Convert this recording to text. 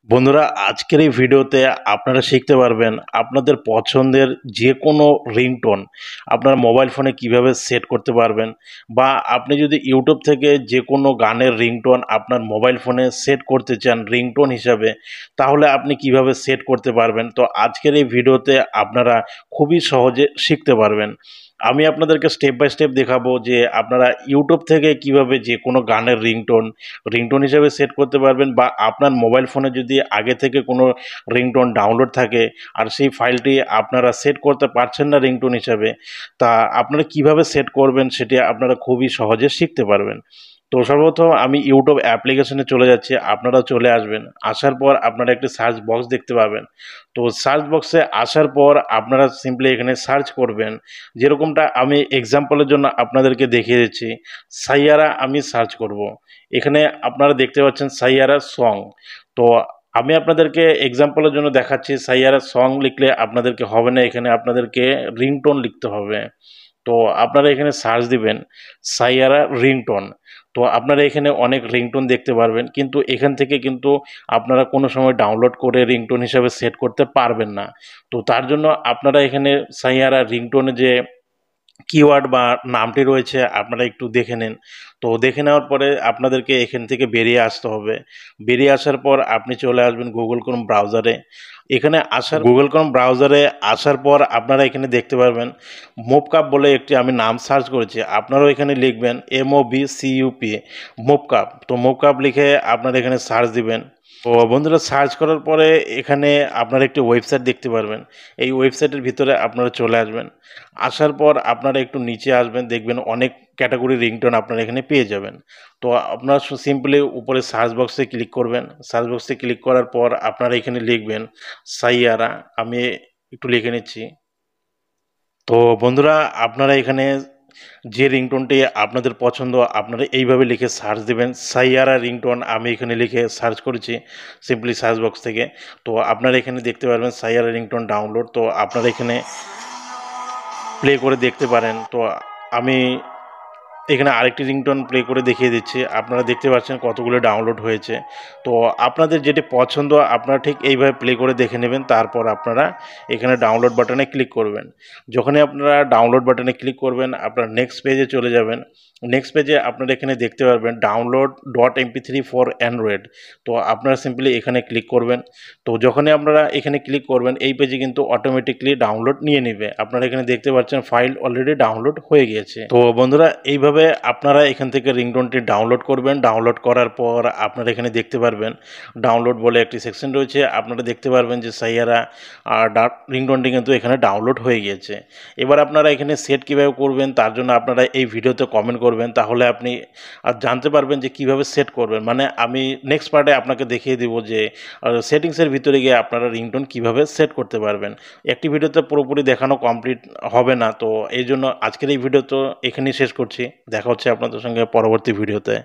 বন্ধুরা, আজকের এই ভিডিওতে আপনারা শিখতে পারবেন আপনাদের পছন্দের যে কোনো রিংটোন আপনার মোবাইল ফোনে কিভাবে সেট করতে পারবেন, বা আপনি যদি ইউটিউব থেকে যে কোনো গানের রিংটোন আপনার মোবাইল ফোনে সেট করতে চান রিংটোন হিসাবে, তাহলে আপনি কিভাবে সেট করতে পারবেন। তো আজকের এই ভিডিওতে আপনারা খুবই সহজে শিখতে পারবেন। আমি আপনাদেরকে স্টেপ বাই স্টেপ দেখাবো যে আপনারা ইউটিউব থেকে কিভাবে যে কোনো গানের রিংটোন হিসেবে সেট করতে পারবেন, বা আপনার মোবাইল ফোনে যদি আগে থেকে কোনো রিংটোন ডাউনলোড থাকে আর সেই ফাইলটি আপনারা সেট করতে পারছেন না রিংটোন হিসাবে, তা আপনারা কিভাবে সেট করবেন সেটি আপনারা খুবই সহজে শিখতে পারবেন। তো সর্বপ্রথম আমি ইউটিউব অ্যাপ্লিকেশনে চলে যাচ্ছি, আপনারাও চলে আসবেন। আসার পর আপনারা একটি সার্চ বক্স দেখতে পাবেন। তো সার্চ বক্সে আসার পর আপনারা সিম্পলি এখানে সার্চ করবেন, যেরকমটা আমি এক্সাম্পলের জন্য আপনাদেরকে দেখিয়ে দিচ্ছি। সাইয়ারা আমি সার্চ করব। এখানে আপনারা দেখতে পাচ্ছেন সাইয়ারা সং। তো আমি আপনাদেরকে এক্সাম্পলের জন্য দেখাচ্ছি, সাইয়ারা সং লিখলে আপনাদেরকে হবে না, এখানে আপনাদেরকে রিংটোন লিখতে হবে। তো আপনারা এখানে সার্চ দিবেন সাইয়ারা রিংটোন। তো আপনারা এখানে অনেক রিংটোন দেখতে পারবেন, কিন্তু এখান থেকে কিন্তু আপনারা কোনো সময় ডাউনলোড করে রিংটোন হিসাবে সেট করতে পারবেন না। তো তার জন্য আপনারা এখানে সাইয়ারা রিংটোনে যে কিওয়ার্ড বা নামটি রয়েছে আপনারা একটু দেখে নিন। তো দেখে নেওয়ার পরে আপনাদেরকে এখান থেকে বেরিয়ে আসতে হবে। বেরিয়ে আসার পর আপনি চলে আসবেন গুগল ক্রোম ব্রাউজারে। এখানে গুগল ক্রোম ব্রাউজারে আসার পর আপনারা এখানে দেখতে পারবেন মোপকাপ বলে একটি আমি নাম সার্চ করেছি, আপনারাও এখানে লিখবেন MOVCUP মোপকাপ। তো মোপকাপ লিখে আপনারা এখানে সার্চ দিবেন। তো বন্ধুরা, সার্চ করার পরে এখানে আপনারা একটি ওয়েবসাইট দেখতে পারবেন। এই ওয়েবসাইটের ভিতরে আপনারা চলে আসবেন। আসার পর আপনারা একটু নিচে আসবেন, দেখবেন অনেক ক্যাটাগরি রিংটোন আপনারা এখানে পেয়ে যাবেন। তো আপনারা সিম্পলি উপরে সার্চ বক্সে ক্লিক করবেন। সার্চ বক্সে ক্লিক করার পর আপনারা এখানে লিখবেন সাইয়ারা। আমি একটু লিখে নিচ্ছি। তো বন্ধুরা, আপনারা এখানে যে রিংটোনটি আপনাদের পছন্দ আপনারা এইভাবে লিখে সার্চ দেবেন সাইয়ারা রিংটোন। আমি এখানে লিখে সার্চ করেছি সিম্পলি সার্চ বক্স থেকে। তো আপনারা এখানে দেখতে পারবেন সাইয়ারা রিংটোন ডাউনলোড। তো আপনারা এখানে প্লে করে দেখতে পারেন। তো আমি এখানে আরেকটি রিংটোন প্লে করে দেখিয়ে দিচ্ছি, আপনারা দেখতে পাচ্ছেন কতগুলো ডাউনলোড হয়েছে। তো আপনাদের যেটি পছন্দ আপনারা ঠিক এইভাবে প্লে করে দেখে নেবেন, তারপর আপনারা এখানে ডাউনলোড বাটনে ক্লিক করবেন। যখনই আপনারা ডাউনলোড বাটনে ক্লিক করবেন আপনারা নেক্সট পেজে চলে যাবেন। নেক্সট পেজে আপনারা এখানে দেখতে পারবেন download.mp3 ফর অ্যান্ড্রয়েড। তো আপনারা সিম্পলি এখানে ক্লিক করবেন। তো যখনই আপনারা এখানে ক্লিক করবেন এই পেজে কিন্তু অটোমেটিকলি ডাউনলোড নিয়ে নেবে। আপনারা এখানে দেখতে পাচ্ছেন ফাইল অলরেডি ডাউনলোড হয়ে গিয়েছে। তো বন্ধুরা, এইভাবে আপনারা এখান থেকে রিংটোনটি ডাউনলোড করবেন। ডাউনলোড করার পর আপনারা এখানে দেখতে পারবেন ডাউনলোড বলে একটি সেকশন রয়েছে। আপনারা দেখতে পারবেন যে সাইয়ারা রিংটোনটি কিন্তু এখানে ডাউনলোড হয়ে গিয়েছে। এবার আপনারা এখানে সেট কীভাবে করবেন তার জন্য আপনারা এই ভিডিওতে কমেন্ট করবেন, তাহলে আপনি জানতে পারবেন যে কিভাবে সেট করবেন। মানে আমি নেক্সট পার্টে আপনাকে দেখিয়ে দিব যে সেটিংসের ভিতরে গিয়ে আপনারা রিংটোন কিভাবে সেট করতে পারবেন। একটি ভিডিওতে পুরোপুরি দেখানো কমপ্লিট হবে না, তো এই জন্য আজকের এই ভিডিও তো এখানেই শেষ করছি। দেখা হচ্ছে আপনাদের সঙ্গে পরবর্তী ভিডিওতে।